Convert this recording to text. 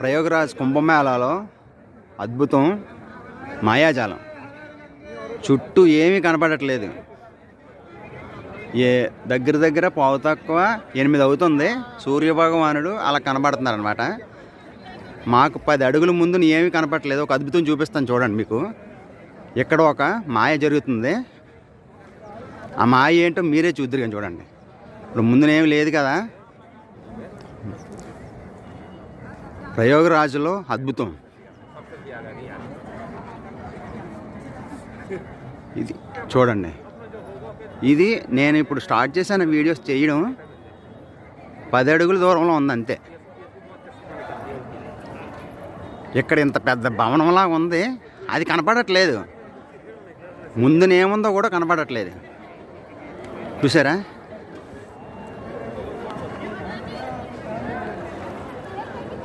ప్రయోగరాజ్ కుంభమేళాలో అద్భుతం మాయాజాలం. చుట్టూ ఏమీ కనపడట్లేదు. దగ్గర పావు తక్కువ 8 అవుతుంది. సూర్యభగవానుడు అలా కనబడుతున్నారు అనమాట. మాకు 10 అడుగుల ముందు ఏమీ కనపడట్లేదు. ఒక అద్భుతం చూపిస్తాను చూడండి మీకు. ఇక్కడ ఒక మాయ జరుగుతుంది. ఆ మాయ ఏంటో మీరే చూద్దరు కానీ చూడండి. ఇప్పుడు ముందునేమి లేదు కదా. ప్రయోగరాజులో అద్భుతం ఇది చూడండి. ఇది నేను ఇప్పుడు స్టార్ట్ చేశాను వీడియోస్ చేయడం. 10 అడుగుల దూరంలో ఉంది అంతే. ఇక్కడ ఇంత పెద్ద భవనంలా ఉంది, అది కనపడట్లేదు. ముందునేముందో కూడా కనపడట్లేదు. చూసారా?